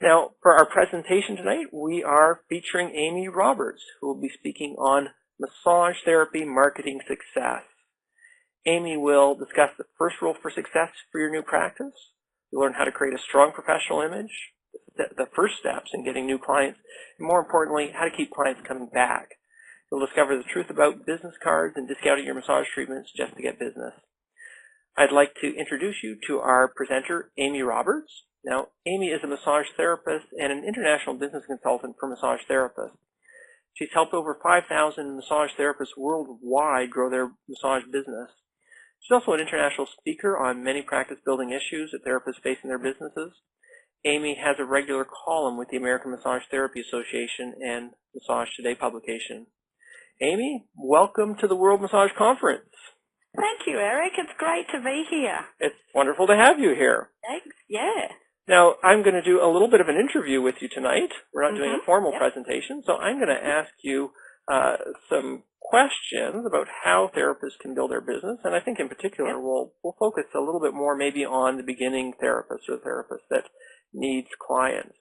Now, for our presentation tonight, we are featuring Amy Roberts, who will be speaking on massage therapy marketing success. Amy will discuss the first rule for success for your new practice. You'll learn how to create a strong professional image, the first steps in getting new clients, and more importantly, how to keep clients coming back. You'll discover the truth about business cards and discounting your massage treatments just to get business. I'd like to introduce you to our presenter, Amy Roberts. Now, Amy is a massage therapist and an international business consultant for massage therapists. She's helped over 5,000 massage therapists worldwide grow their massage business. She's also an international speaker on many practice-building issues that therapists face in their businesses. Amy has a regular column with the American Massage Therapy Association and Massage Today publication. Amy, welcome to the World Massage Conference. Thank you, Eric. It's great to be here. It's wonderful to have you here. Thanks. Yeah. Now, I'm going to do a little bit of an interview with you tonight. We're not doing a formal presentation, so I'm going to ask you some questions about how therapists can build their business, and I think in particular we'll focus a little bit more maybe on the beginning therapist or the therapist that needs clients.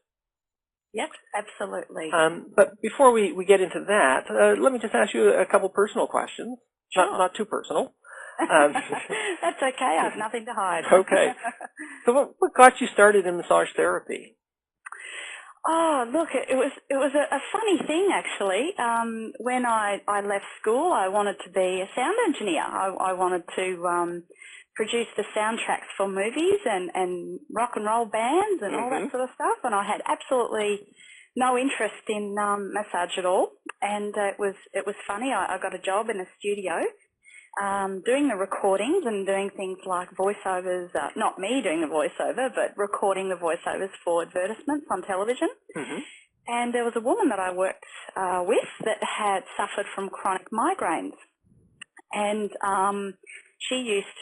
Yep, absolutely. But before we get into that, let me just ask you a couple personal questions. Sure. Not too personal. That's okay. I have nothing to hide. Okay. So what got you started in massage therapy? Oh, look, it was a funny thing, actually. When I left school, I wanted to be a sound engineer. I wanted to produce the soundtracks for movies and rock and roll bands and all that sort of stuff. And I had absolutely no interest in massage at all. And it was funny. I got a job in a studio doing the recordings and doing things like voiceovers, not me doing the voiceover, but recording the voiceovers for advertisements on television. And there was a woman that I worked with that had suffered from chronic migraines. And she used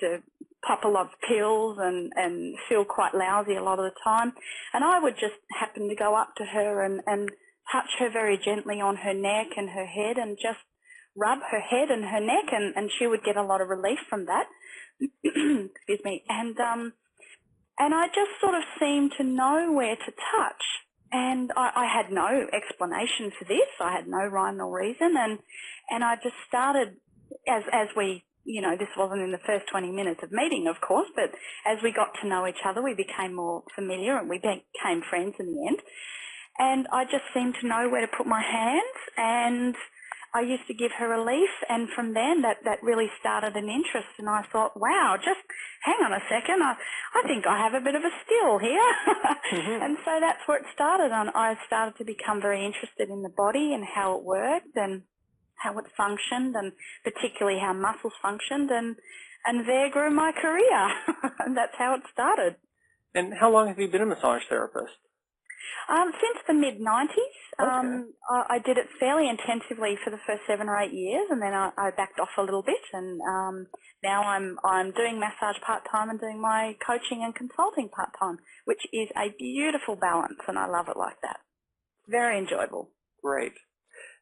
to pop a lot of pills and feel quite lousy a lot of the time. And I would just happen to go up to her and touch her very gently on her neck and her head and just rub her head and her neck, and she would get a lot of relief from that. Excuse me. And I just sort of seemed to know where to touch. And I had no explanation for this. I had no rhyme or reason. And I just started, as we, this wasn't in the first 20 minutes of meeting, of course, but as we got to know each other, we became more familiar and we became friends in the end. And I just seemed to know where to put my hands, and I used to give her relief, and from then that really started an interest, and I thought, wow, just hang on a second, I think I have a bit of a skill here. And so that's where it started, and I started to become very interested in the body and how it worked and how it functioned, and particularly how muscles functioned, and there grew my career. And that's how it started. And how long have you been a massage therapist? Since the mid-90s. I did it fairly intensively for the first 7 or 8 years, and then I backed off a little bit, and now I'm doing massage part-time and doing my coaching and consulting part-time, which is a beautiful balance, and I love it like that. Very enjoyable. Great.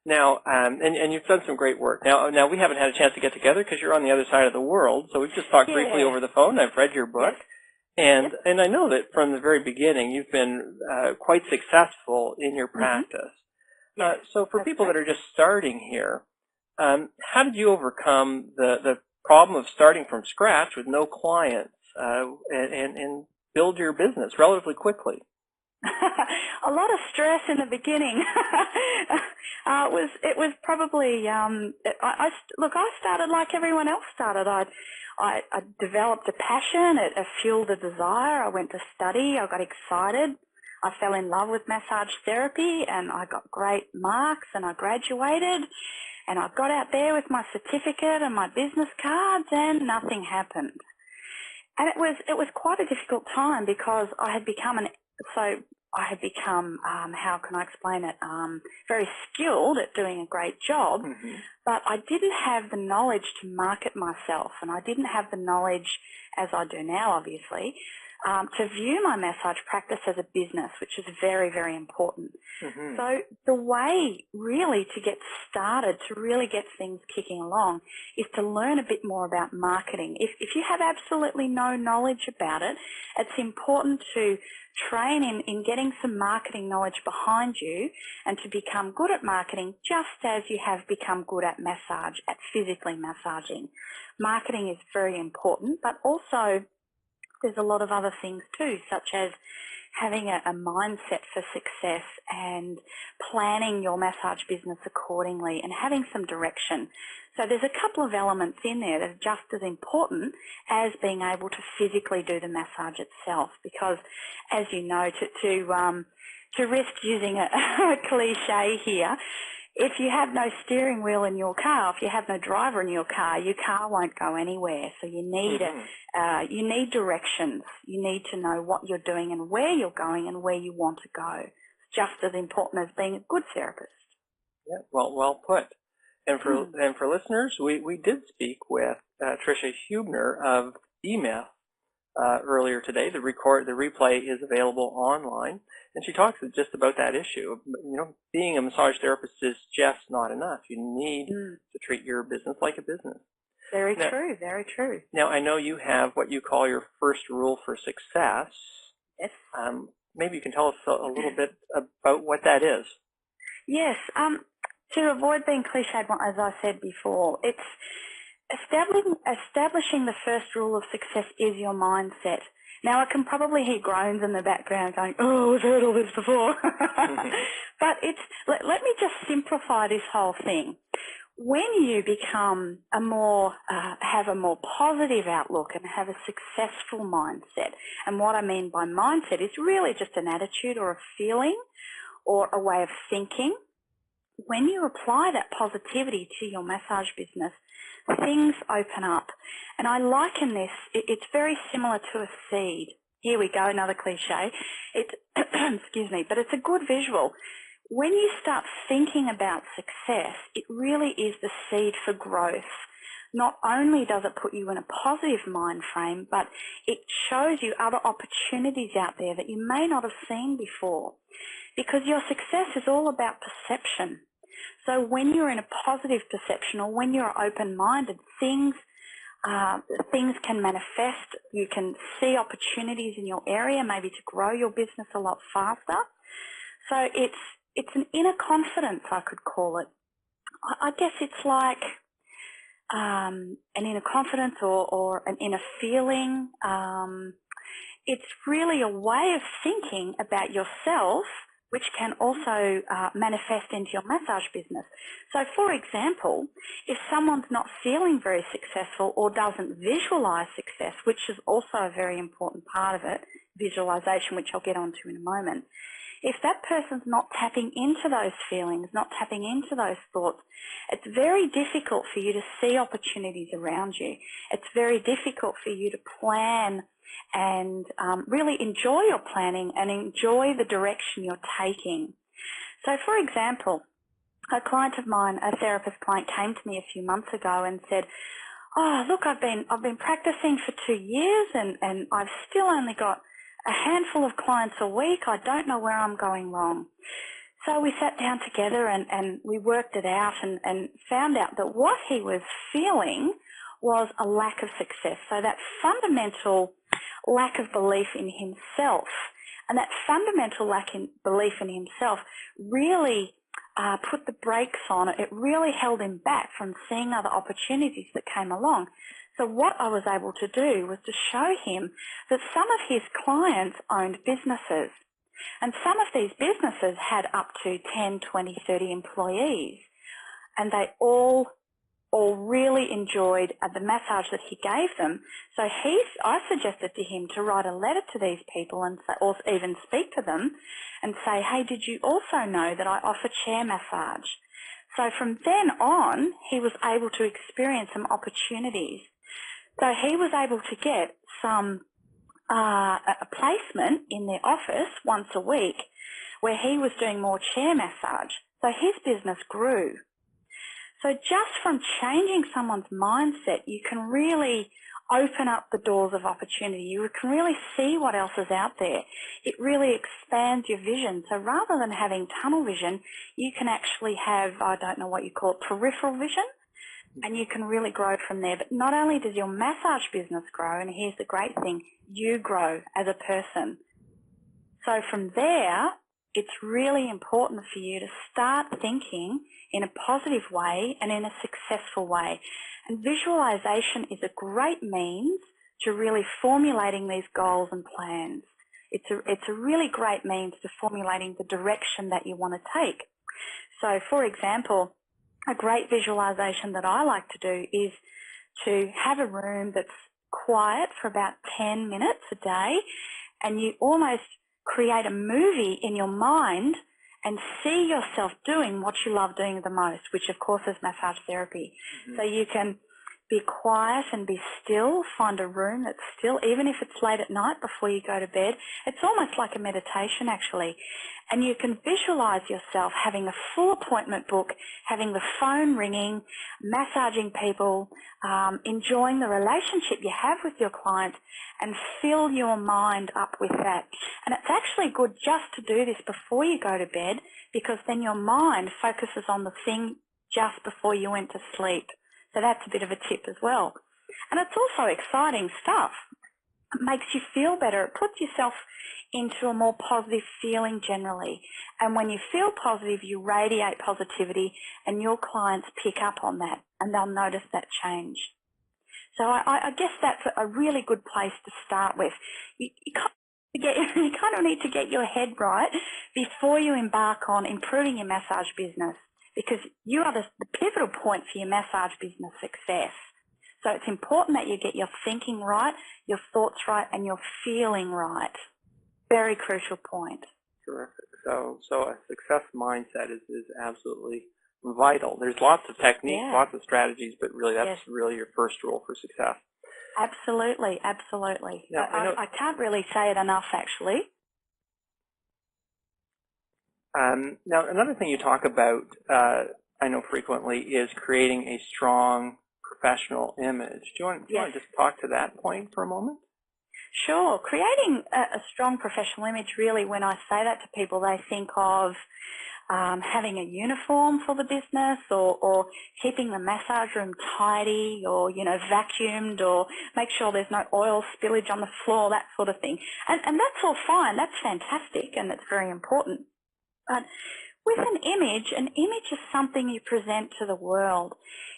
Now, and you've done some great work. Now we haven't had a chance to get together because you're on the other side of the world, so we've just talked briefly over the phone. I've read your book. Yes. And I know that from the very beginning you've been quite successful in your practice. So for people that are just starting here, how did you overcome the problem of starting from scratch with no clients and build your business relatively quickly? A lot of stress in the beginning. It was probably I started like everyone else started. I developed a passion, it fueled a desire. I went to study, I got excited, I fell in love with massage therapy, and I got great marks, and I graduated, and I got out there with my certificate and my business cards, and nothing happened. And it was quite a difficult time because I had become how can I explain it, very skilled at doing a great job, but I didn't have the knowledge to market myself, and I didn't have the knowledge, as I do now, obviously, to view my massage practice as a business, which is very, very important. Mm-hmm. So the way really to get started, to really get things kicking along, is to learn a bit more about marketing. If you have absolutely no knowledge about it, it's important to train in getting some marketing knowledge behind you and to become good at marketing just as you have become good at massage, at physically massaging. Marketing is very important, but also there's a lot of other things too, such as having a mindset for success and planning your massage business accordingly and having some direction. So there's a couple of elements in there that are just as important as being able to physically do the massage itself, because as you know, to risk using a cliche here, if you have no steering wheel in your car, if you have no driver in your car won't go anywhere. So you need you need directions. You need to know what you're doing and where you're going and where you want to go. It's just as important as being a good therapist. Yeah, well put. And for listeners, we did speak with Tricia Hubner of EMF earlier today. The replay is available online, and she talks just about that issue. You know, being a massage therapist is just not enough. You need to treat your business like a business. Very true, very true. Now, I know you have what you call your first rule for success. Yes. Maybe you can tell us a little bit about what that is. Yes. To avoid being cliched, as I said before, it's establishing the first rule of success is your mindset. Now, I can probably hear groans in the background going, oh, we've heard all this before. But let me just simplify this whole thing. When you become have a more positive outlook and have a successful mindset, and what I mean by mindset is really just an attitude or a feeling or a way of thinking, when you apply that positivity to your massage business, things open up. And I liken this, it's very similar to a seed. Here we go, another cliche. Excuse me, but it's a good visual. When you start thinking about success, it really is the seed for growth. Not only does it put you in a positive mind frame, but it shows you other opportunities out there that you may not have seen before. Because your success is all about perception. So when you're in a positive perception or when you're open-minded, things can manifest. You can see opportunities in your area, maybe to grow your business a lot faster. So it's an inner confidence, I could call it. I guess it's like an inner confidence or an inner feeling. It's really a way of thinking about yourself, which can also manifest into your massage business. So, for example, if someone's not feeling very successful or doesn't visualize success, which is also a very important part of it, visualization, which I'll get onto in a moment, if that person's not tapping into those feelings, not tapping into those thoughts, it's very difficult for you to see opportunities around you. It's very difficult for you to plan and really enjoy your planning and enjoy the direction you're taking. So, for example, a client of mine, a therapist client, came to me a few months ago and said, oh, look, I've been practicing for 2 years and I've still only got a handful of clients a week. I don't know where I'm going wrong. So we sat down together and we worked it out and found out that what he was feeling was a lack of success. So that fundamental lack of belief in himself, and that fundamental lack in belief in himself really put the brakes on it. It really held him back from seeing other opportunities that came along. So what I was able to do was to show him that some of his clients owned businesses, and some of these businesses had up to 10, 20, 30 employees, and they all really enjoyed the massage that he gave them. So I suggested to him to write a letter to these people and or even speak to them and say, hey, did you also know that I offer chair massage? So from then on, he was able to experience some opportunities. So he was able to get some a placement in their office once a week where he was doing more chair massage. So his business grew. So just from changing someone's mindset, you can really open up the doors of opportunity. You can really see what else is out there. It really expands your vision. So rather than having tunnel vision, you can actually have, I don't know what you call it, peripheral vision, and you can really grow from there. But not only does your massage business grow, and here's the great thing, you grow as a person. So from there, it's really important for you to start thinking in a positive way and in a successful way. And visualization is a great means to really formulating these goals and plans. It's a really great means to formulating the direction that you want to take. So, for example, a great visualization that I like to do is to have a room that's quiet for about 10 minutes a day, and you almost create a movie in your mind and see yourself doing what you love doing the most, which of course is massage therapy. Mm-hmm. So you can be quiet and be still, find a room that's still, even if it's late at night before you go to bed. It's almost like a meditation actually. And you can visualize yourself having a full appointment book, having the phone ringing, massaging people, enjoying the relationship you have with your clients, and fill your mind up with that. And it's actually good just to do this before you go to bed, because then your mind focuses on the thing just before you went to sleep. So that's a bit of a tip as well. And it's also exciting stuff. It makes you feel better. It puts yourself into a more positive feeling generally. And when you feel positive, you radiate positivity, and your clients pick up on that and they'll notice that change. So I guess that's a really good place to start with. You kind of need to get your head right before you embark on improving your massage business, because you are the pivotal point for your massage business success. So it's important that you get your thinking right, your thoughts right, and your feeling right. Very crucial point. Terrific. So a success mindset is absolutely vital. There's lots of techniques, lots of strategies, but really that's really your first rule for success. Absolutely, absolutely. Now, I can't really say it enough, actually. Now, another thing you talk about, I know frequently, is creating a strong professional image. Do you want to just talk to that point for a moment? Sure. Creating a strong professional image, really, when I say that to people, they think of having a uniform for the business, or keeping the massage room tidy, or, vacuumed, or make sure there's no oil spillage on the floor, that sort of thing. And that's all fine. That's fantastic, and it's very important. But with an image is something you present to the world.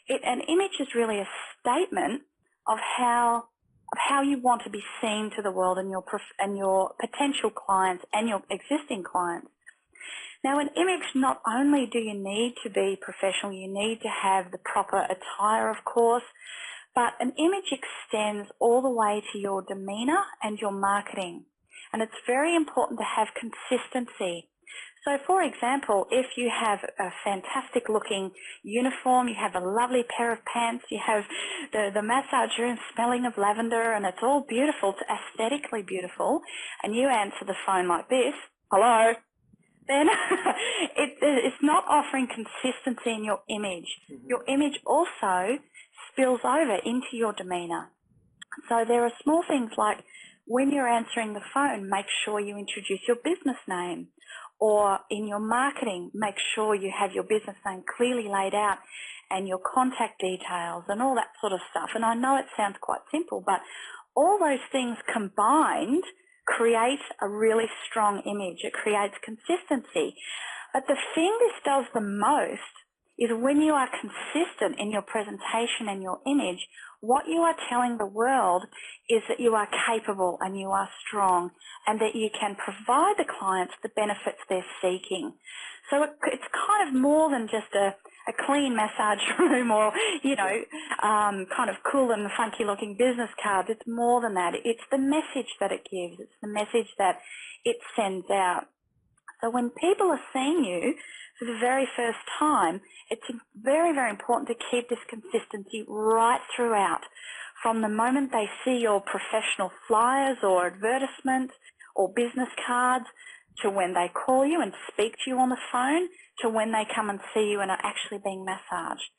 An image is really a statement of how you want to be seen to the world and your potential clients and your existing clients. Now, an image, not only do you need to be professional, you need to have the proper attire, of course, but an image extends all the way to your demeanour and your marketing. And it's very important to have consistency. So, for example, if you have a fantastic looking uniform, you have a lovely pair of pants, you have the massage room smelling of lavender, and it's all beautiful, it's aesthetically beautiful, and you answer the phone like this, hello, then it's not offering consistency in your image. Mm-hmm. Your image also spills over into your demeanour. So there are small things like, when you're answering the phone, make sure you introduce your business name. Or in your marketing, make sure you have your business name clearly laid out and your contact details and all that sort of stuff. And I know it sounds quite simple, but all those things combined create a really strong image. It creates consistency. But the thing this does the most is when you are consistent in your presentation and your image, what you are telling the world is that you are capable and you are strong and that you can provide the clients the benefits they're seeking. So it's kind of more than just a clean massage room or, kind of cool and funky looking business cards. It's more than that. It's the message that it gives. It's the message that it sends out. So when people are seeing you for the very first time, it's very, very important to keep this consistency right throughout. From the moment they see your professional flyers or advertisements or business cards, to when they call you and speak to you on the phone, to when they come and see you and are actually being massaged.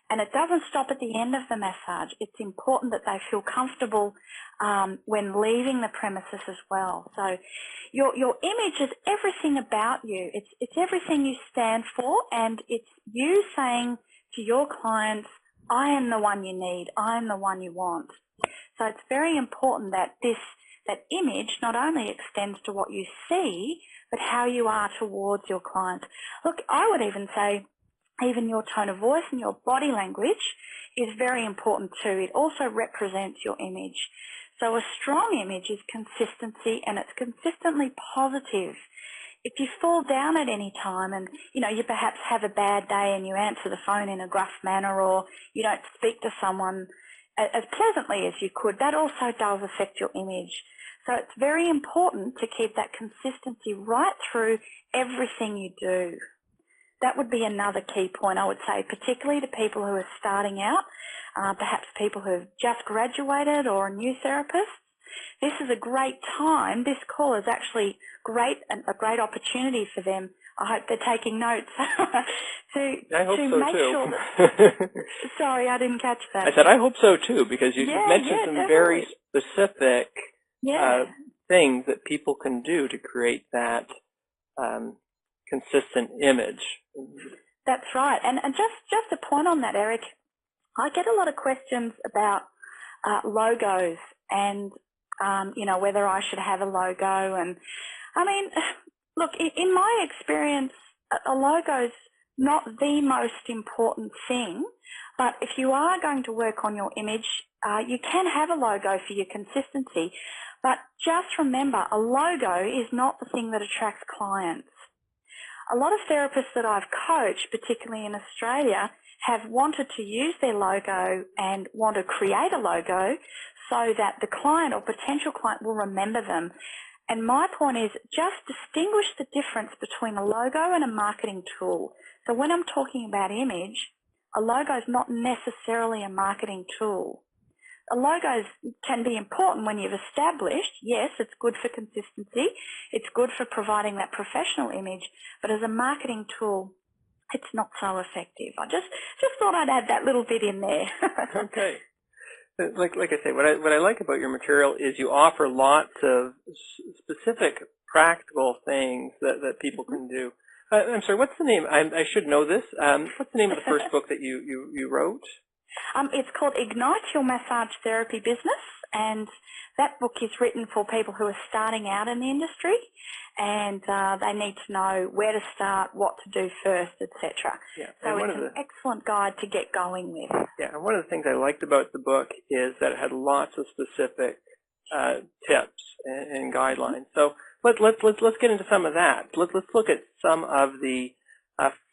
And it doesn't stop at the end of the massage. It's important that they feel comfortable when leaving the premises as well. So your image is everything about you. It's everything you stand for, and it's you saying to your clients, I am the one you need. I am the one you want. So it's very important that that image not only extends to what you see, but how you are towards your client. Look, I would even say even your tone of voice and your body language is very important too. It also represents your image. So a strong image is consistency, and it's consistently positive. If you fall down at any time and, you perhaps have a bad day and you answer the phone in a gruff manner, or you don't speak to someone as pleasantly as you could, that also does affect your image. So it's very important to keep that consistency right through everything you do. That would be another key point, I would say, particularly to people who are starting out, perhaps people who have just graduated or new therapists. This is a great time. This call is actually a great opportunity for them. I hope they're taking notes. I hope so make too. Sure that, sorry, I didn't catch that. I said I hope so too, because you mentioned some definitely. very specific things that people can do to create that consistent image. That's right. And just a point on that, Eric, I get a lot of questions about logos and, whether I should have a logo. And, I mean, look, in my experience, a logo's not the most important thing, but if you are going to work on your image, you can have a logo for your consistency. But just remember, a logo is not the thing that attracts clients. A lot of therapists that I've coached, particularly in Australia, have wanted to use their logo and want to create a logo so that the client or potential client will remember them. And my point is just distinguish the difference between a logo and a marketing tool. So when I'm talking about image, a logo is not necessarily a marketing tool. A logo can be important when you've established, yes, it's good for consistency, it's good for providing that professional image, but as a marketing tool, it's not so effective. I just thought I'd add that little bit in there. Okay. Like I say, what I like about your material is you offer lots of specific practical things that people can do. I'm sorry, what's the name? I should know this. What's the name of the first book that you wrote? It's called Ignite Your Massage Therapy Business, and that book is written for people who are starting out in the industry, and they need to know where to start, what to do first, etc. Yeah, so it's an excellent guide to get going with. Yeah, and one of the things I liked about the book is that it had lots of specific tips and guidelines. So let's get into some of that. Let's look at some of the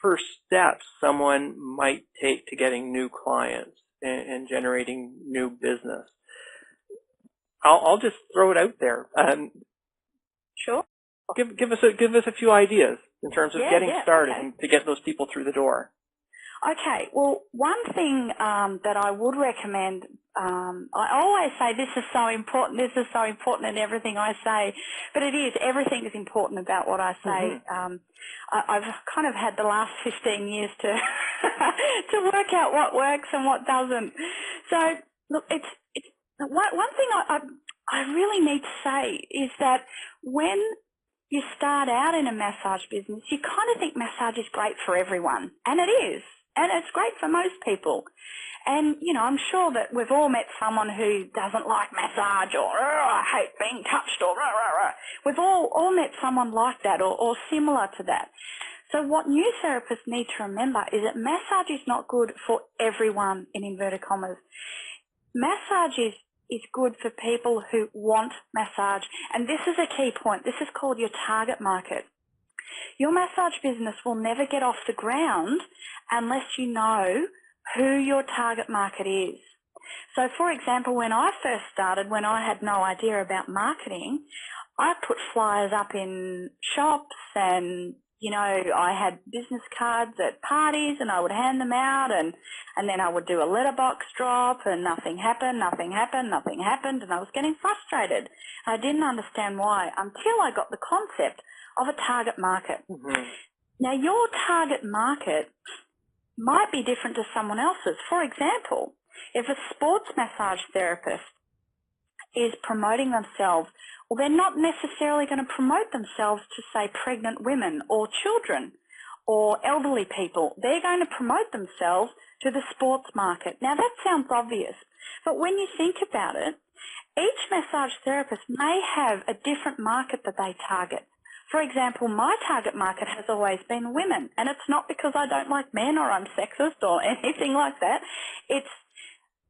first steps someone might take to getting new clients and generating new business. I'll just throw it out there. Sure. Give us a few ideas in terms of getting started and to get those people through the door. Okay. Well, one thing that I would recommend, I always say this is so important in everything I say, but it is. Everything is important about what I say. Mm-hmm. I've kind of had the last 15 years to to work out what works and what doesn't. So, look, it's one thing I really need to say is that when you start out in a massage business, you kind of think massage is great for everyone, and it is. And it's great for most people. And, I'm sure that we've all met someone who doesn't like massage or, I hate being touched or, we've all met someone like that or similar to that. So what new therapists need to remember is that massage is not good for everyone, in inverted commas. Massage is good for people who want massage. And this is a key point. This is called your target market. Your massage business will never get off the ground unless you know who your target market is. So, for example, when I first started, when I had no idea about marketing, I put flyers up in shops and, I had business cards at parties and I would hand them out and then I would do a letterbox drop and nothing happened, and I was getting frustrated. I didn't understand why until I got the concept of a target market. Mm-hmm. Now, your target market might be different to someone else's. For example, if a sports massage therapist is promoting themselves, well, they're not necessarily going to promote themselves to, say, pregnant women or children or elderly people. They're going to promote themselves to the sports market. Now, that sounds obvious, but when you think about it, each massage therapist may have a different market that they target. For example, my target market has always been women, and it's not because I don't like men or I'm sexist or anything like that. It's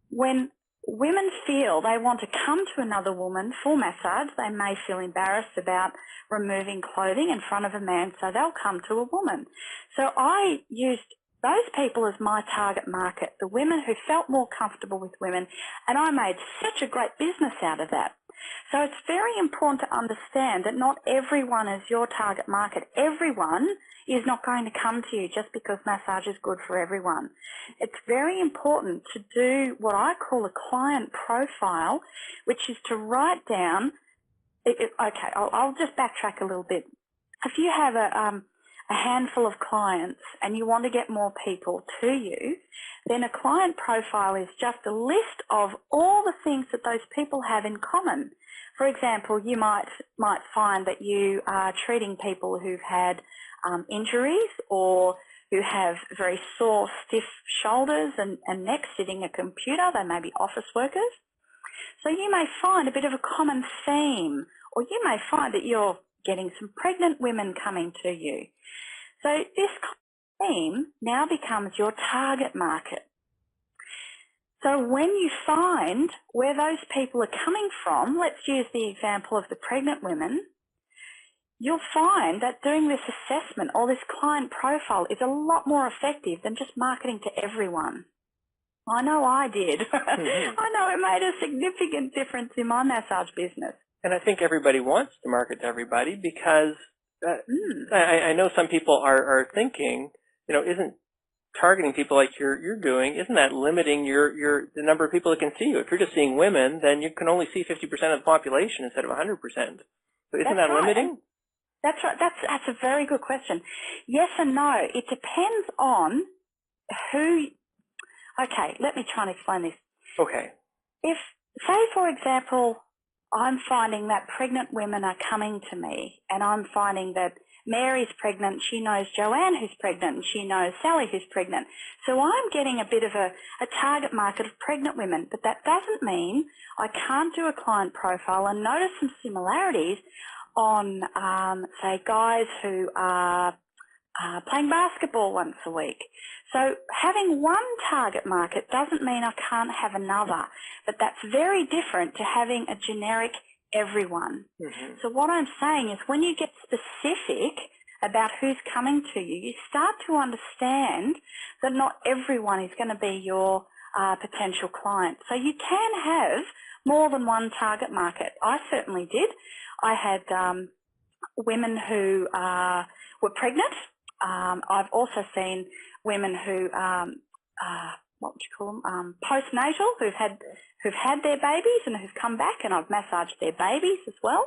when women feel they want to come to another woman for massage, they may feel embarrassed about removing clothing in front of a man, so they'll come to a woman. So I used those people as my target market, the women who felt more comfortable with women, and I made such a great business out of that. So it's very important to understand that not everyone is your target market. Everyone is not going to come to you just because massage is good for everyone. It's very important to do what I call a client profile, which is to write down, okay, I'll just backtrack a little bit. If you have a handful of clients and you want to get more people to you, then a client profile is just a list of all the things that those people have in common. For example, you might find that you are treating people who've had injuries or who have very sore, stiff shoulders and necks sitting at a computer. They may be office workers. So you may find a bit of a common theme, or you may find that you're getting some pregnant women coming to you. So this theme now becomes your target market. So when you find where those people are coming from, let's use the example of the pregnant women, you'll find that doing this assessment or this client profile is a lot more effective than just marketing to everyone. I know I did. Mm-hmm. I know it made a significant difference in my massage business. And I think everybody wants to market to everybody because I know some people are thinking, isn't targeting people like you're doing, isn't that limiting the number of people that can see you? If you're just seeing women, then you can only see 50% of the population instead of 100%. So isn't that limiting? That's right. That's a very good question. Yes and no. It depends on who. Okay, let me try and explain this. Okay. If, say, for example, I'm finding that pregnant women are coming to me, and I'm finding that Mary's pregnant, she knows Joanne who's pregnant, and she knows Sally who's pregnant. So I'm getting a bit of a target market of pregnant women, but that doesn't mean I can't do a client profile and notice some similarities on, say, guys who are playing basketball once a week. So having one target market doesn't mean I can't have another, but that's very different to having a generic everyone. Mm-hmm. So what I'm saying is when you get specific about who's coming to you, you start to understand that not everyone is going to be your potential client. So you can have more than one target market. I certainly did. I had women who were pregnant. I've also seen women who, what would you call them, postnatal, who've had their babies and who've come back, and I've massaged their babies as well.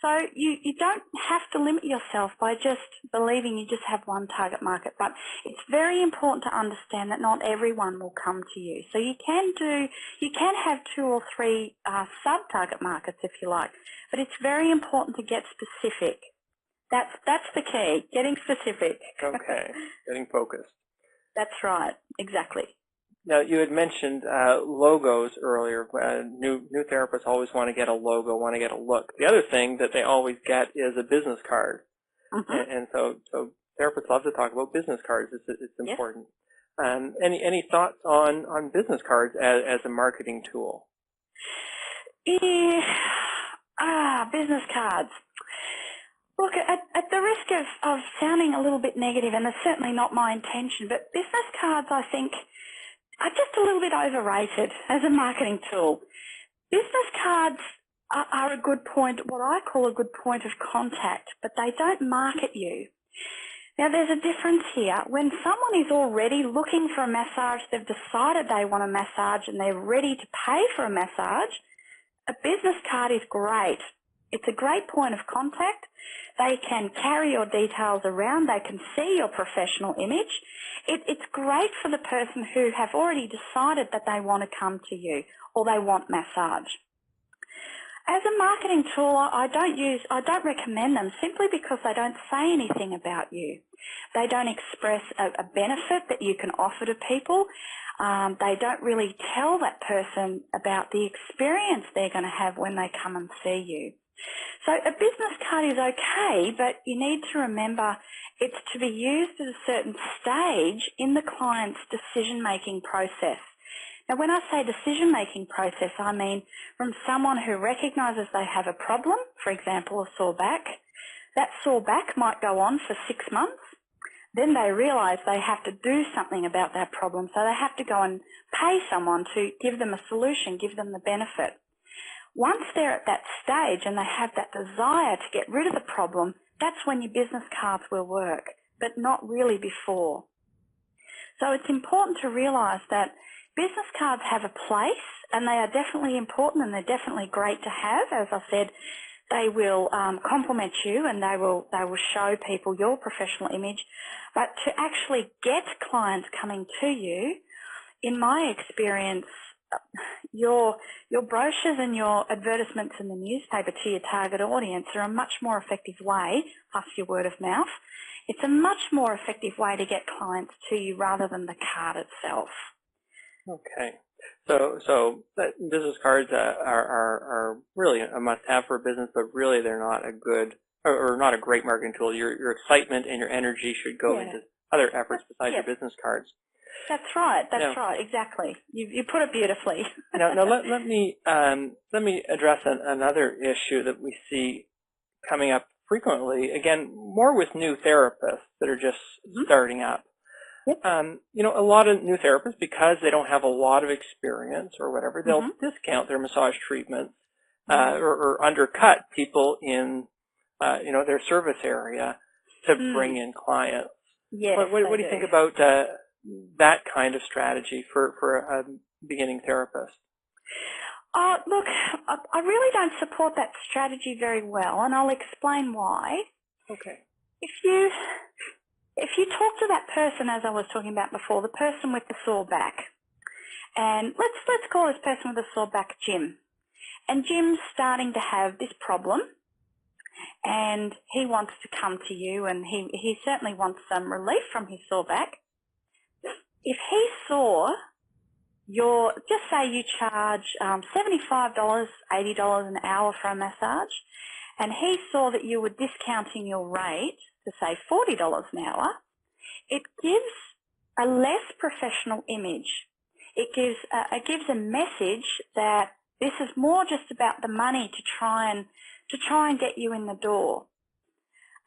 So you don't have to limit yourself by just believing you just have one target market, but it's very important to understand that not everyone will come to you. So you can have 2 or 3 sub-target markets if you like, but it's very important to get specific. That's the key, getting specific. Okay, getting focused. That's right, exactly. Now, you had mentioned logos earlier. New therapists always want to get a logo, want to get a look. The other thing that they always get is a business card. Mm-hmm. And so therapists love to talk about business cards. It's important. Yes. Any thoughts on business cards as a marketing tool? Business cards. Look, at the risk of sounding a little bit negative, and that's certainly not my intention, but business cards, I think, are just a little bit overrated as a marketing tool. Business cards are a good point, what I call a good point of contact, but they don't market you. Now, there's a difference here. When someone is already looking for a massage, they've decided they want a massage and they're ready to pay for a massage, a business card is great. It's a great point of contact. They can carry your details around. They can see your professional image. It's great for the person who have already decided that they want to come to you or they want massage. As a marketing tool, I don't recommend them simply because they don't say anything about you. They don't express a benefit that you can offer to people. They don't really tell that person about the experience they're going to have when they come and see you. So a business card is okay, but you need to remember it's to be used at a certain stage in the client's decision-making process. Now, when I say decision-making process, I mean from someone who recognises they have a problem, for example, a sore back. That sore back might go on for 6 months. Then they realise they have to do something about that problem, so they have to go and pay someone to give them a solution, give them the benefit. Once they're at that stage and they have that desire to get rid of the problem, that's when your business cards will work, but not really before. So it's important to realise that business cards have a place, and they are definitely important and they're definitely great to have. As I said, they will complement you and they will show people your professional image. But to actually get clients coming to you, in my experience, your brochures and your advertisements in the newspaper to your target audience are a much more effective way, plus your word of mouth. It's a much more effective way to get clients to you rather than the card itself. Okay. So business cards are really a must-have for a business, but really they're not a good or not a great marketing tool. Your excitement and your energy should go into other efforts besides your business cards. That's right. That's right. Exactly. You put it beautifully. Now let me address another issue that we see coming up frequently. Again, more with new therapists that are just starting up. Yep. A lot of new therapists, because they don't have a lot of experience or whatever, they'll discount their massage treatments or undercut people in their service area to bring in clients. Yes, what do you think about that kind of strategy for a beginning therapist? Look, I really don't support that strategy very well, and I'll explain why. Okay. If you talk to that person, as I was talking about before, the person with the sore back, and let's call this person with the sore back Jim, and Jim's starting to have this problem, and he wants to come to you, and he certainly wants some relief from his sore back. If he saw just say you charge $75, $80 an hour for a massage, and he saw that you were discounting your rate to say $40 an hour, it gives a less professional image. It gives a message that this is more just about the money to try and get you in the door.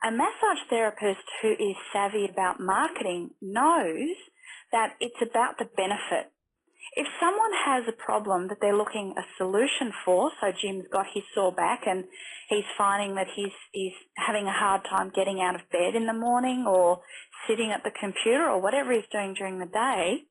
A massage therapist who is savvy about marketing knows that it's about the benefit. If someone has a problem that they're looking a solution for, so Jim's got his sore back and he's finding that he's having a hard time getting out of bed in the morning or sitting at the computer or whatever he's doing during the day,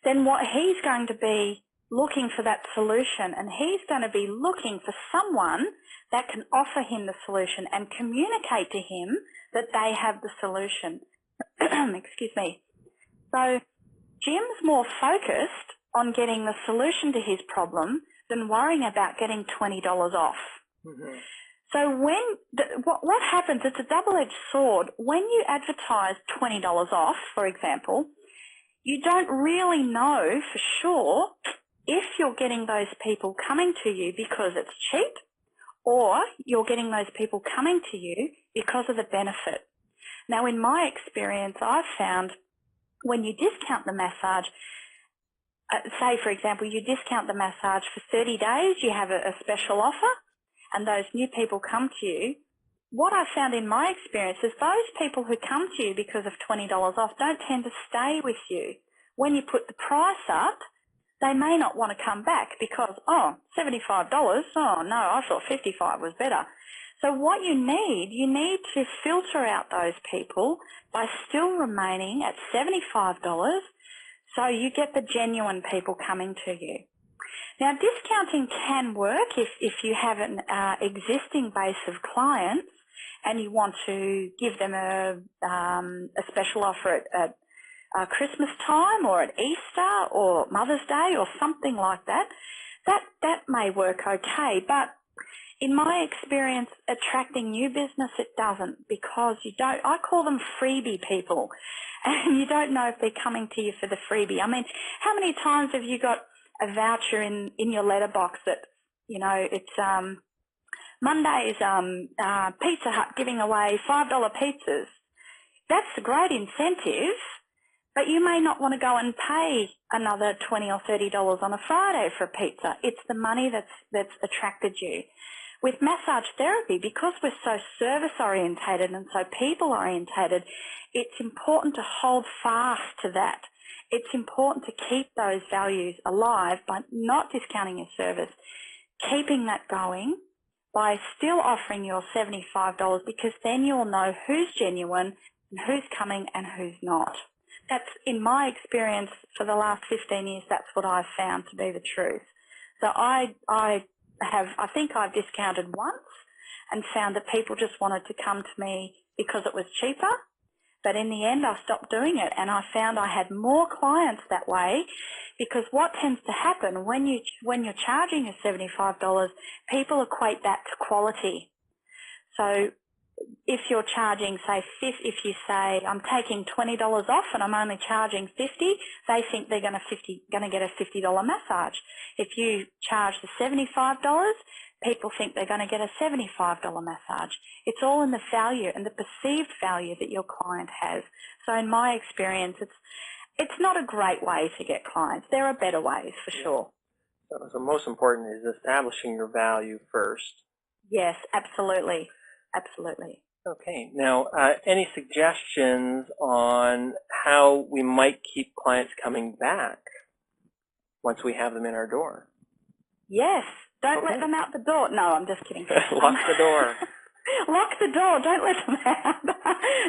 then what he's going to be looking for that solution, and he's going to be looking for someone that can offer him the solution and communicate to him that they have the solution. Excuse me. So Jim's more focused on getting the solution to his problem than worrying about getting $20 off. Mm-hmm. So what happens, it's a double-edged sword. When you advertise $20 off, for example, you don't really know for sure if you're getting those people coming to you because it's cheap or you're getting those people coming to you because of the benefit. Now, in my experience, I've found when you discount the massage, say, for example, you discount the massage for 30 days, you have a special offer, and those new people come to you, what I found in my experience is those people who come to you because of $20 off don't tend to stay with you. When you put the price up, they may not want to come back because, $75, oh no, I thought $55 was better. So what you need to filter out those people by still remaining at $75 so you get the genuine people coming to you. Now, discounting can work if you have an existing base of clients and you want to give them a special offer at Christmas time or at Easter or Mother's Day or something like that, that may work okay. But in my experience, attracting new business, it doesn't, because I call them freebie people, and you don't know if they're coming to you for the freebie. I mean, how many times have you got a voucher in your letterbox that, it's Monday's Pizza Hut giving away $5 pizzas? That's a great incentive, but you may not want to go and pay another $20 or $30 on a Friday for a pizza. It's the money that's attracted you. With massage therapy, because we're so service-orientated and so people-orientated, it's important to hold fast to that. It's important to keep those values alive by not discounting your service, keeping that going by still offering your $75, because then you'll know who's genuine and who's coming and who's not. That's, in my experience for the last 15 years, that's what I've found to be the truth. So I think I've discounted once and found that people just wanted to come to me because it was cheaper. But in the end, I stopped doing it, and I found I had more clients that way, because what tends to happen when you're charging a $75, people equate that to quality. So if you're charging, say, if you say I'm taking $20 off and I'm only charging $50, they think they're going to get a $50 massage. If you charge the $75, people think they're going to get a $75 massage. It's all in the value and the perceived value that your client has. So in my experience, it's not a great way to get clients. There are better ways, for sure. So most important is establishing your value first. Yes, absolutely. Absolutely. Okay. Now, any suggestions on how we might keep clients coming back once we have them in our door? Yes. Don't let them out the door. No, I'm just kidding. Lock the door. Lock the door. Don't let them out.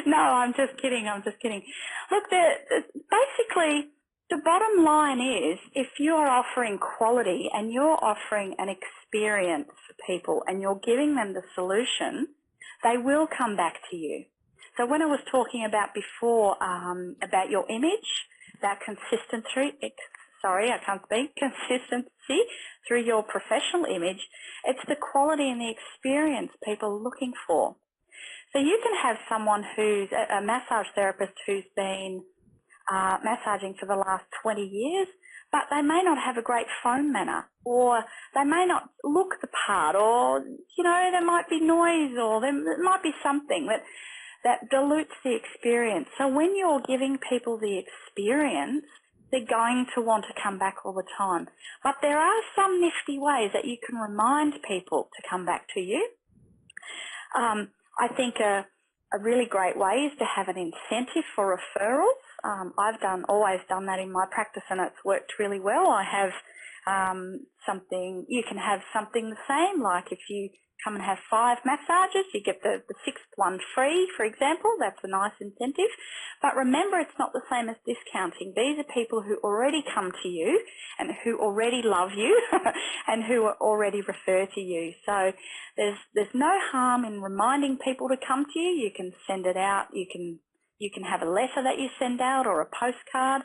No, I'm just kidding. Look, basically, the bottom line is, if you're offering quality and you're offering an experience for people and you're giving them the solution, they will come back to you. So when I was talking about before about your image, about consistency through your professional image, it's the quality and the experience people are looking for. So you can have someone who's a massage therapist who's been massaging for the last 20 years, but they may not have a great phone manner, or they may not look the part, or, there might be noise, or there might be something that dilutes the experience. So when you're giving people the experience, they're going to want to come back all the time. But there are some nifty ways that you can remind people to come back to you. I think a really great way is to have an incentive for referrals. I've always done that in my practice, and it's worked really well. I have you can have something the same, like if you come and have 5 massages, you get the 6th one free, for example. That's a nice incentive. But remember, it's not the same as discounting. These are people who already come to you and who already love you and who are already refer to you. So there's no harm in reminding people to come to you. You can send it out. You can have a letter that you send out or a postcard.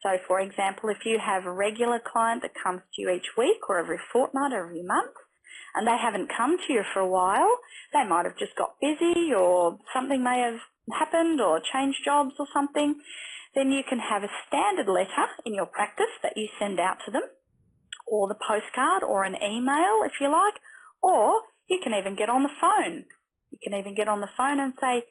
So, for example, if you have a regular client that comes to you each week or every fortnight or every month, and they haven't come to you for a while, they might have just got busy, or something may have happened, or changed jobs or something, then you can have a standard letter in your practice that you send out to them, or the postcard, or an email if you like, or you can even get on the phone. You can even get on the phone and say,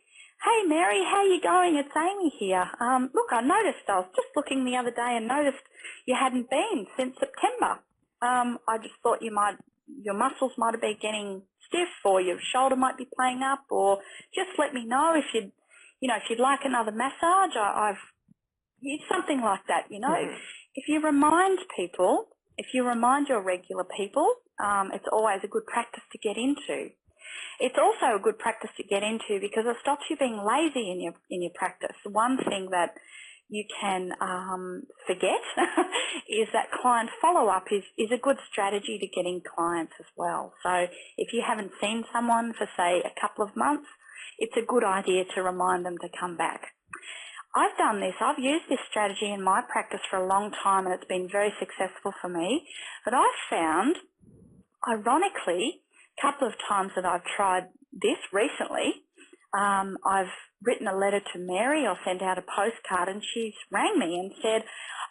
"Hey Mary, how you going? It's Amy here. Look, I was just looking the other day and noticed you hadn't been since September. I just thought your muscles might have been getting stiff, or your shoulder might be playing up, or just let me know if you'd like another massage. It's something like that, Mm-hmm. If you remind people, if you remind your regular people, it's always a good practice to get into. It's also a good practice to get into because it stops you being lazy in your practice. One thing that you can forget is that client follow-up is a good strategy to getting clients as well. So if you haven't seen someone for, say, a couple of months, it's a good idea to remind them to come back. I've done this. I've used this strategy in my practice for a long time, and it's been very successful for me. But I've found, ironically, a couple of times that I've tried this recently, I've written a letter to Mary or sent out a postcard, and she's rang me and said,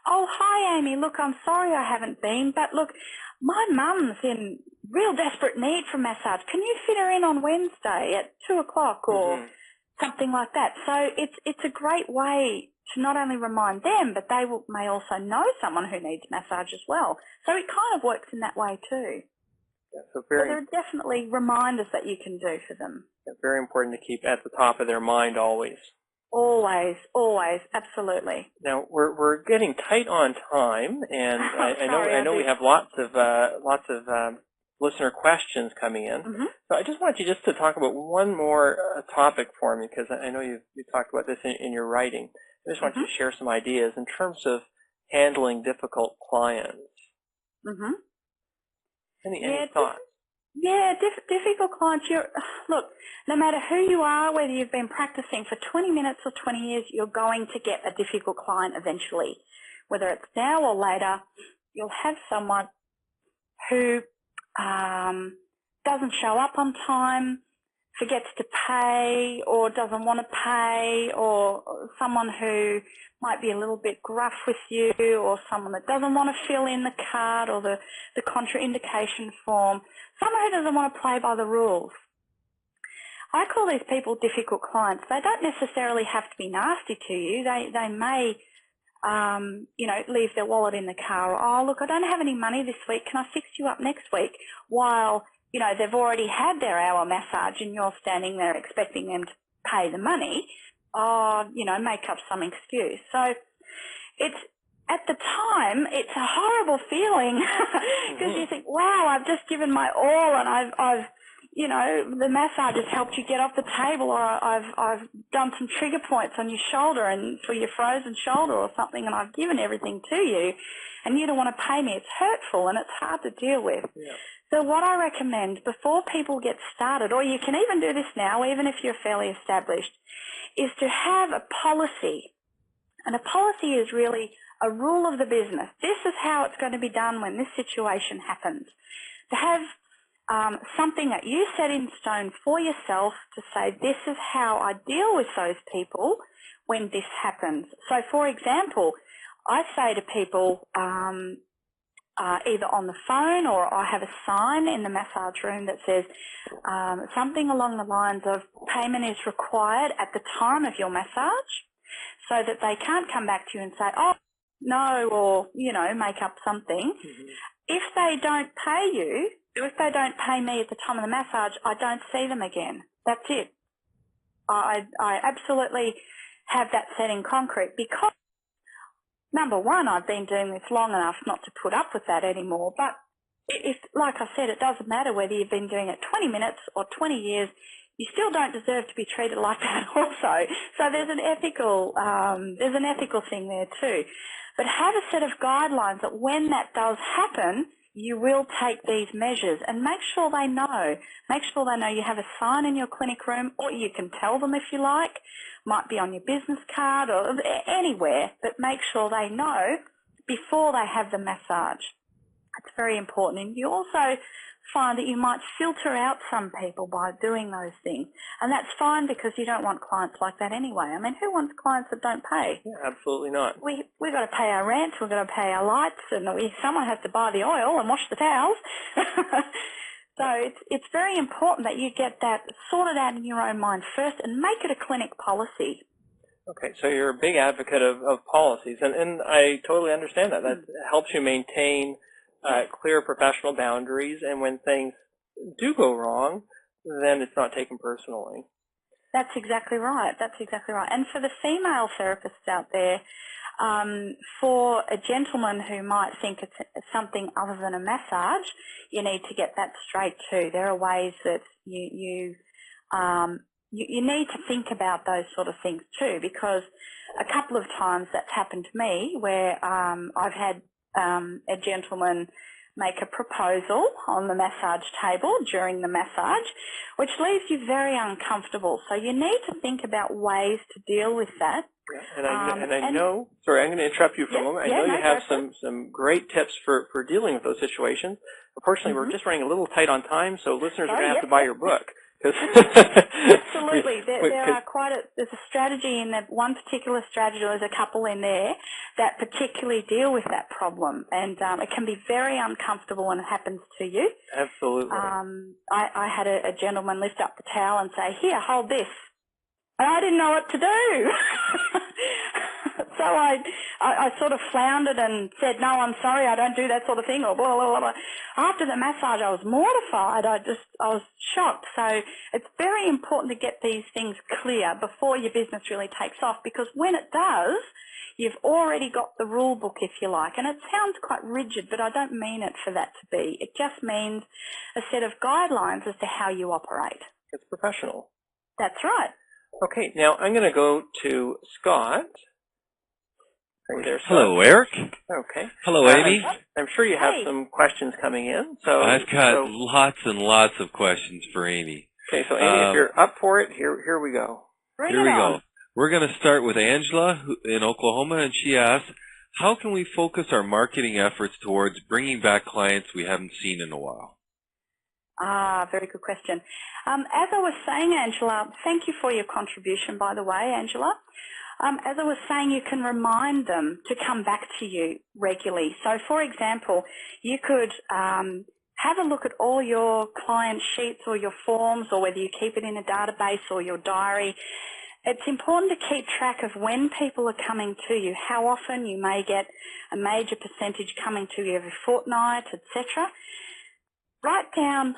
"Oh, hi, Amy. Look, I'm sorry I haven't been, but look, my mum's in real desperate need for a massage. Can you fit her in on Wednesday at 2 o'clock or something like that?" So it's a great way to not only remind them, but they may also know someone who needs massage as well. So it kind of works in that way too. Yeah, so there are definitely reminders that you can do for them. very important to keep at the top of their mind always. Always, always, absolutely. Now we're getting tight on time, and I know we have lots of listener questions coming in. So I just want you just to talk about one more topic for me, because I know you talked about this in your writing. I just want you to share some ideas in terms of handling difficult clients. Any thoughts? Yeah, difficult clients. Look, no matter who you are, whether you've been practicing for 20 minutes or 20 years, you're going to get a difficult client eventually. Whether it's now or later, you'll have someone who doesn't show up on time, forgets to pay or doesn't want to pay, or someone who might be a little bit gruff with you, or someone that doesn't want to fill in the card or the contraindication form, someone who doesn't want to play by the rules. I call these people difficult clients. They don't necessarily have to be nasty to you. They may leave their wallet in the car, or, "Oh, look, I don't have any money this week. Can I fix you up next week?" While, they've already had their hour massage and you're standing there expecting them to pay the money, or, make up some excuse. So at the time, it's a horrible feeling because you think, wow, I've just given my all, and I've the massage has helped you get off the table, or I've done some trigger points on your shoulder and for your frozen shoulder or something, and I've given everything to you, and you don't want to pay me. It's hurtful and it's hard to deal with. Yeah. So what I recommend before people get started, or you can even do this now, even if you're fairly established, is to have a policy. And a policy is really a rule of the business. This is how it's going to be done when this situation happens. To have something that you set in stone for yourself to say, this is how I deal with those people when this happens. So, for example, I say to people, either on the phone, or I have a sign in the massage room that says something along the lines of payment is required at the time of your massage, so that they can't come back to you and say, "Oh, no," or, make up something. If they don't pay you, if they don't pay me at the time of the massage, I don't see them again. That's it. I absolutely have that set in concrete, because number one, I've been doing this long enough not to put up with that anymore. But like I said, it doesn't matter whether you've been doing it 20 minutes or 20 years, you still don't deserve to be treated like that also. So there's an ethical thing there too. But have a set of guidelines that when that does happen, you will take these measures, and make sure they know. Make sure they know you have a sign in your clinic room, or you can tell them if you like. Might be on your business card or anywhere, but make sure they know before they have the massage. It's very important. And you also find that you might filter out some people by doing those things. And that's fine, because you don't want clients like that anyway. I mean, who wants clients that don't pay? Yeah, absolutely not. We've got to pay our rent, we've got to pay our lights, and someone has to buy the oil and wash the towels. So it's very important that you get that sorted out in your own mind first and make it a clinic policy. Okay, so you're a big advocate of policies, and I totally understand that. That helps you maintain clear professional boundaries, and when things do go wrong, then it's not taken personally. That's exactly right. That's exactly right. And for the female therapists out there, for a gentleman who might think it's something other than a massage, you need to get that straight too. There are ways that you you need to think about those sort of things too, because a couple of times that's happened to me where I've had a gentleman make a proposal on the massage table during the massage, which leaves you very uncomfortable. So you need to think about ways to deal with that. Yeah, and I know, sorry, I'm going to interrupt you for a moment. I know you have some great tips for dealing with those situations. Unfortunately, we're just running a little tight on time, so listeners are going to have to buy your book. Absolutely. There's a strategy in that one particular strategy, there's a couple in there that particularly deal with that problem, and it can be very uncomfortable when it happens to you. Absolutely. I had a gentleman lift up the towel and say, "Here, hold this." And I didn't know what to do. So I sort of floundered and said, "No, I'm sorry, I don't do that sort of thing," or blah, blah, blah. After the massage, I was mortified. I was shocked. So it's very important to get these things clear before your business really takes off, because when it does, you've already got the rule book, if you like. And it sounds quite rigid, but I don't mean it for that to be. It just means a set of guidelines as to how you operate. It's professional. That's right. Okay, now I'm going to go to Scott. Are you there, Scott? Hello, Eric. Okay. Hello, Amy. I'm sure you have some questions coming in. So I've got lots and lots of questions for Amy. Okay, so Amy, if you're up for it, here we go. Here we go. We're going to start with Angela in Oklahoma, and she asks, how can we focus our marketing efforts towards bringing back clients we haven't seen in a while? Very good question. As I was saying, Angela, thank you for your contribution, by the way, Angela. As I was saying, you can remind them to come back to you regularly. So, for example, you could have a look at all your client sheets or your forms, or whether you keep it in a database or your diary. It's important to keep track of when people are coming to you, how often. You may get a major percentage coming to you every fortnight, etc. Write down,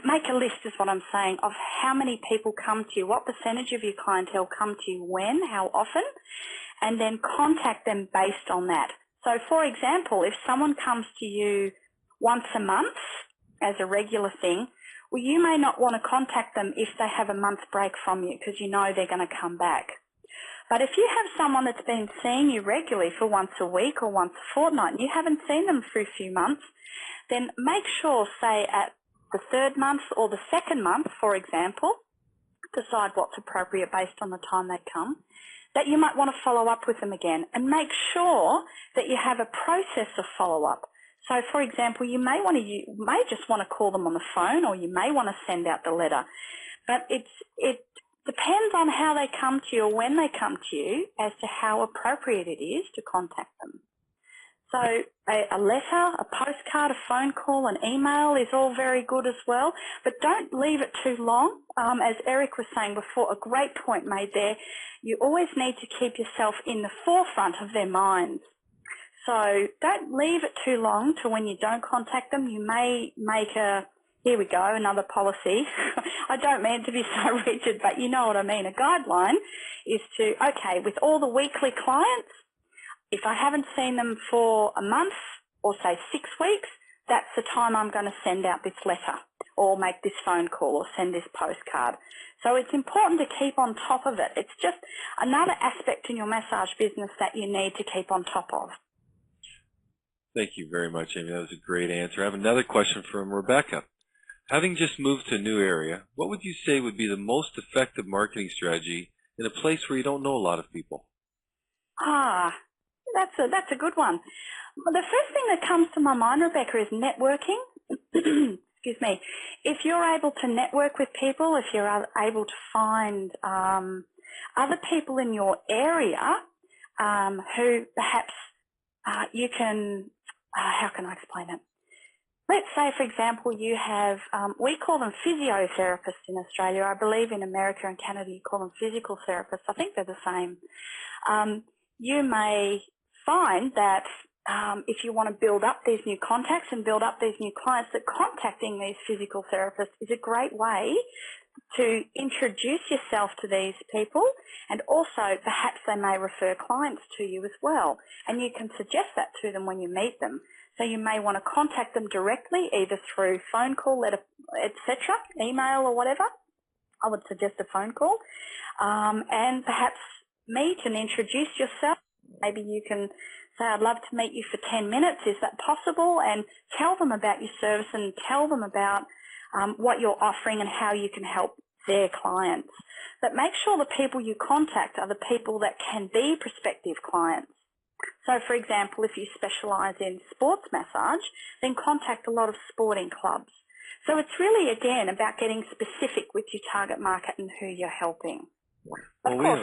make a list is what I'm saying, of how many people come to you, what percentage of your clientele come to you when, how often, and then contact them based on that. So, for example, if someone comes to you once a month as a regular thing, well, you may not want to contact them if they have a month's break from you, because you know they're going to come back. But if you have someone that's been seeing you regularly for once a week or once a fortnight, and you haven't seen them for a few months, then make sure, say, at the third month or the second month, for example, decide what's appropriate based on the time they come, that you might want to follow up with them again, and make sure that you have a process of follow-up. So, for example, you may just want to call them on the phone, or you may want to send out the letter. But it depends on how they come to you or when they come to you as to how appropriate it is to contact them. So a letter, a postcard, a phone call, an email is all very good as well, but don't leave it too long. As Eric was saying before, a great point made there, you always need to keep yourself in the forefront of their minds. So don't leave it too long to when you don't contact them. You may make here we go, another policy. I don't mean to be so rigid, but you know what I mean. A guideline is to, okay, with all the weekly clients, if I haven't seen them for a month or say 6 weeks, that's the time I'm going to send out this letter or make this phone call or send this postcard. So it's important to keep on top of it. It's just another aspect in your massage business that you need to keep on top of. Thank you very much, Amy. That was a great answer. I have another question from Rebecca. Having just moved to a new area, what would you say would be the most effective marketing strategy in a place where you don't know a lot of people? That's a good one. Well, the first thing that comes to my mind, Rebecca, is networking. Excuse me. If you're able to network with people, if you're able to find other people in your area who perhaps you can, how can I explain it? Let's say, for example, you have, we call them physiotherapists in Australia. I believe in America and Canada you call them physical therapists. I think they're the same. You may find that if you want to build up these new contacts and build up these new clients, that contacting these physical therapists is a great way to introduce yourself to these people, and also perhaps they may refer clients to you as well, and you can suggest that to them when you meet them. So you may want to contact them directly, either through phone call, letter, etc., email or whatever, I would suggest a phone call, and perhaps meet and introduce yourself. Maybe you can say, I'd love to meet you for 10 minutes. Is that possible? And tell them about your service and tell them about what you're offering and how you can help their clients. But make sure the people you contact are the people that can be prospective clients. So, for example, if you specialise in sports massage, then contact a lot of sporting clubs. So it's really, again, about getting specific with your target market and who you're helping. Of course,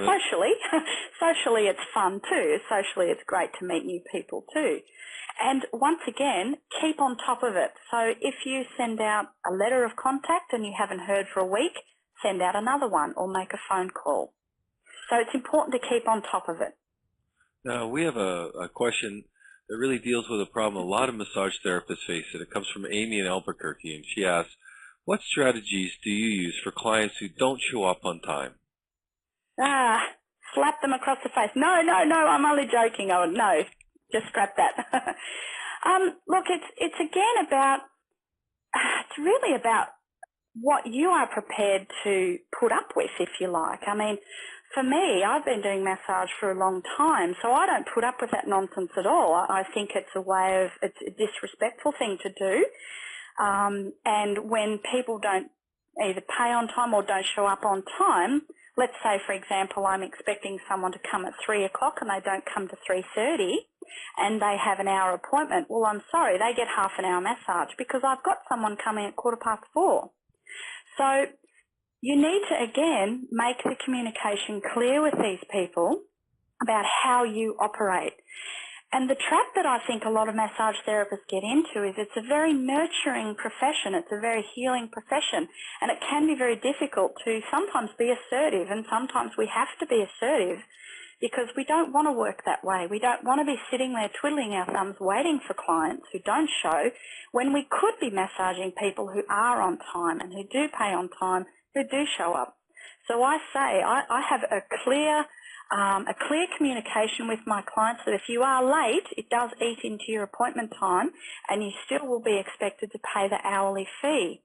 socially it's fun too. Socially it's great to meet new people too. And once again, keep on top of it. So if you send out a letter of contact and you haven't heard for a week, send out another one or make a phone call. So it's important to keep on top of it. Now, we have a question that really deals with a problem a lot of massage therapists face, and it comes from Amy in Albuquerque, and she asks, what strategies do you use for clients who don't show up on time? Slap them across the face. No, I'm only joking. Oh, no, just scrap that. Look, it's again about, it's really about what you are prepared to put up with, if you like. I mean, for me, I've been doing massage for a long time, so I don't put up with that nonsense at all. I think it's it's a disrespectful thing to do. And when people don't either pay on time or don't show up on time, let's say, for example, I'm expecting someone to come at 3 o'clock and they don't come to 3:30 and they have an hour appointment. Well, I'm sorry, they get half an hour massage because I've got someone coming at 4:15. So you need to, again, make the communication clear with these people about how you operate. And the trap that I think a lot of massage therapists get into is it's a very nurturing profession. It's a very healing profession. And it can be very difficult to sometimes be assertive, and sometimes we have to be assertive because we don't want to work that way. We don't want to be sitting there twiddling our thumbs waiting for clients who don't show when we could be massaging people who are on time and who do pay on time, who do show up. So I say I have a clear communication with my clients that if you are late, it does eat into your appointment time and you still will be expected to pay the hourly fee.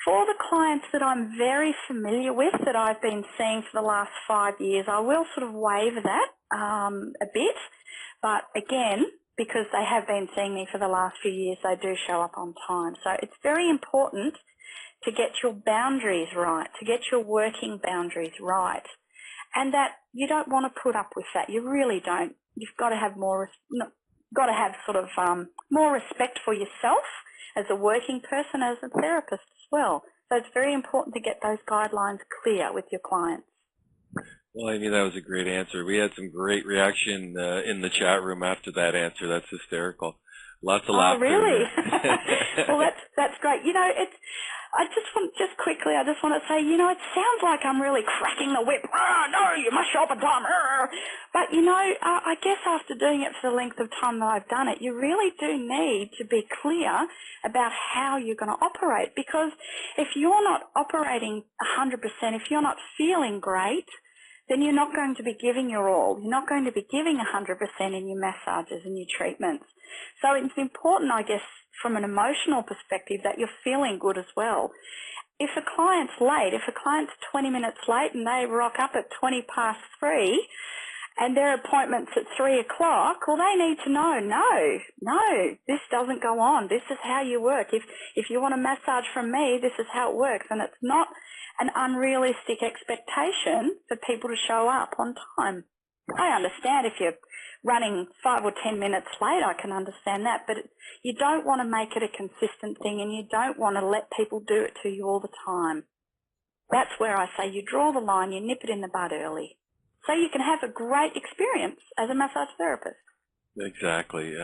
For the clients that I'm very familiar with, that I've been seeing for the last 5 years, I will sort of waive that a bit. But again, because they have been seeing me for the last few years, they do show up on time. So it's very important to get your boundaries right, to get your working boundaries right. And that you don't want to put up with that. You really don't. You've got to have more respect for yourself as a working person, as a therapist as well. So it's very important to get those guidelines clear with your clients. Well, Amy, that was a great answer. We had some great reaction in the chat room after that answer. That's hysterical. Lots of laughter. Oh, really? Well, that's great. You know, I just want to say, you know, it sounds like I'm really cracking the whip. No, you must show up on time. But, you know, I guess after doing it for the length of time that I've done it, you really do need to be clear about how you're going to operate. Because if you're not operating 100%, if you're not feeling great, then you're not going to be giving your all. You're not going to be giving 100% in your massages and your treatments. So it's important, I guess, from an emotional perspective that you're feeling good as well. If a client's late, if a client's 20 minutes late and they rock up at 3:20 and their appointment's at 3 o'clock, well, they need to know, no, this doesn't go on. This is how you work. If you want a massage from me, this is how it works. And it's not an unrealistic expectation for people to show up on time. I understand if you're running 5 or 10 minutes late, I can understand that, but you don't want to make it a consistent thing and you don't want to let people do it to you all the time. That's where I say you draw the line, you nip it in the bud early, so you can have a great experience as a massage therapist. Exactly.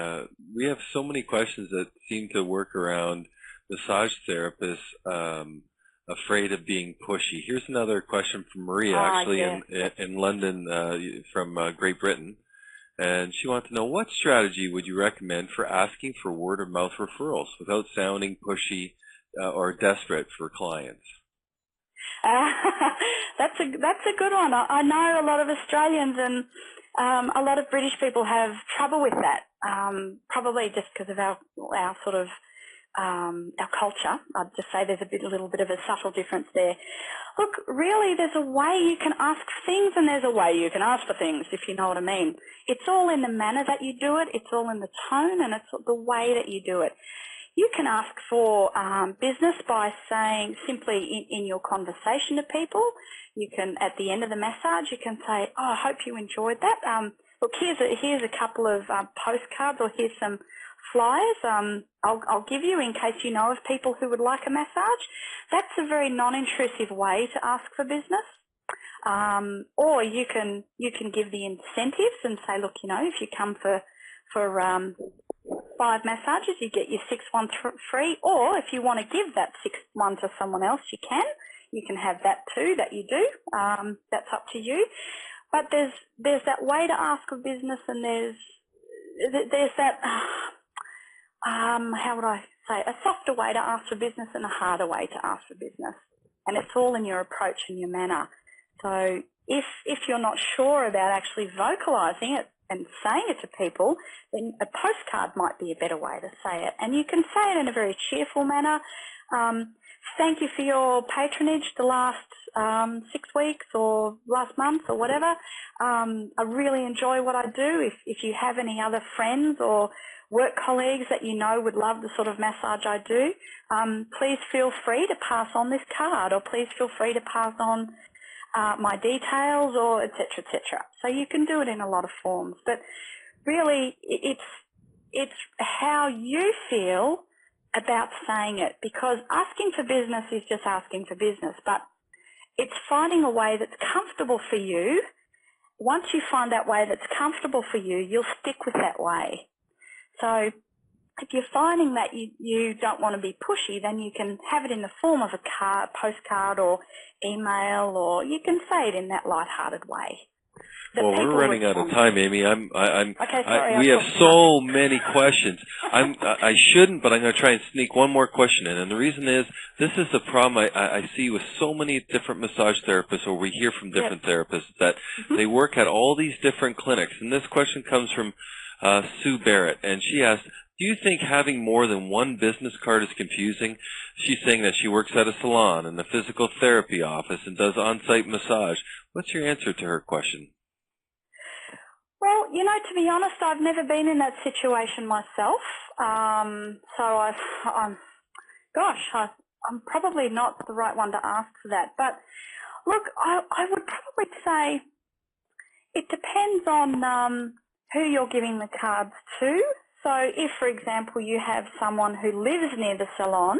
We have so many questions that seem to work around massage therapists afraid of being pushy. Here's another question from Maria, actually, yes. in London, from Great Britain. And she wants to know, what strategy would you recommend for asking for word-of-mouth referrals without sounding pushy or desperate for clients? That's a good one. I know a lot of Australians and a lot of British people have trouble with that, probably just because of our sort of our culture. I'd just say there's a little bit of a subtle difference there. Look, really, there's a way you can ask for things and there's a way you can ask for things, if you know what I mean. It's all in the manner that you do it. It's all in the tone and it's the way that you do it. You can ask for business by saying simply in your conversation to people. You can, at the end of the massage, you can say, "Oh, I hope you enjoyed that. Look, here's a couple of postcards, or here's some flyers. I'll give you in case you know of people who would like a massage." That's a very non-intrusive way to ask for business. Or you can give the incentives and say, "Look, you know, if you come for 5 massages, you get your 6th one free." Or if you want to give that 6th one to someone else, you can. You can have that too, that you do. That's up to you. But there's that way to ask for business, and there's that, how would I say, a softer way to ask for business and a harder way to ask for business. And it's all in your approach and your manner. So if you're not sure about actually vocalising it and saying it to people, then a postcard might be a better way to say it. And you can say it in a very cheerful manner. "Thank you for your patronage the last 6 weeks or last month," or whatever. "I really enjoy what I do. If you have any other friends or work colleagues that you know would love the sort of massage I do, please feel free to pass on this card, or please feel free to pass on my details," or et cetera, et cetera. So you can do it in a lot of forms. But really, it's how you feel about saying it, because asking for business is just asking for business, but it's finding a way that's comfortable for you. Once you find that way that's comfortable for you, you'll stick with that way. So if you're finding that you don't want to be pushy, then you can have it in the form of a card, postcard or email, or you can say it in that light-hearted way. Well, we're running out of time, Amy. Okay, sorry, we have so many questions. I shouldn't, but I'm going to try and sneak one more question in. And the reason is, this is the problem I see with so many different massage therapists, or we hear from different therapists, that they work at all these different clinics. And this question comes from Sue Barrett, and she asked, "Do you think having more than one business card is confusing?" She's saying that she works at a salon and a physical therapy office and does on-site massage. What's your answer to her question? Well, you know, to be honest, I've never been in that situation myself. So I'm probably not the right one to ask for that. But look, I would probably say it depends on who you're giving the cards to. So if, for example, you have someone who lives near the salon,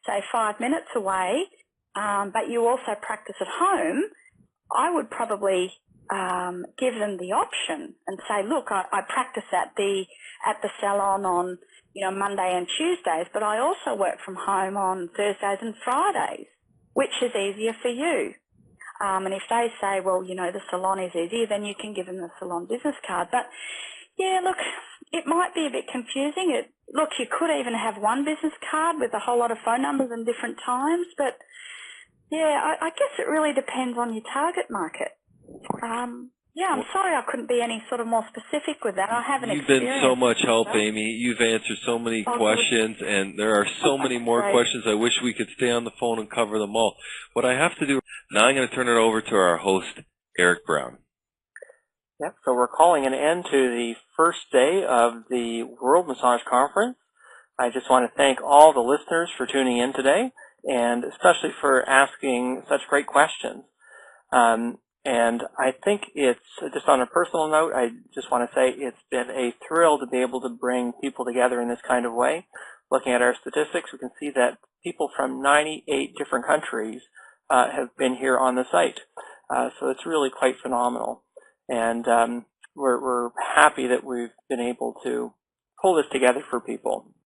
say 5 minutes away, but you also practice at home, I would probably give them the option and say, "Look, I practice at the salon on, you know, Monday and Tuesdays, but I also work from home on Thursdays and Fridays. Which is easier for you?" And if they say, "Well, you know, the salon is easier," then you can give them the salon business card. But yeah, look, it might be a bit confusing. Look, you could even have one business card with a whole lot of phone numbers and different times. But yeah, I guess it really depends on your target market. Yeah, I'm sorry I couldn't be any sort of more specific with that. I haven't experienced. You've been so much help, Amy. You've answered so many questions, and there are so many more questions. I wish we could stay on the phone and cover them all. What I have to do now, I'm going to turn it over to our host, Eric Brown. Yep, so we're calling an end to the first day of the World Massage Conference. I just want to thank all the listeners for tuning in today, and especially for asking such great questions. And I think it's, just on a personal note, I just want to say it's been a thrill to be able to bring people together in this kind of way. Looking at our statistics, we can see that people from 98 different countries have been here on the site. So it's really quite phenomenal. And we're happy that we've been able to pull this together for people.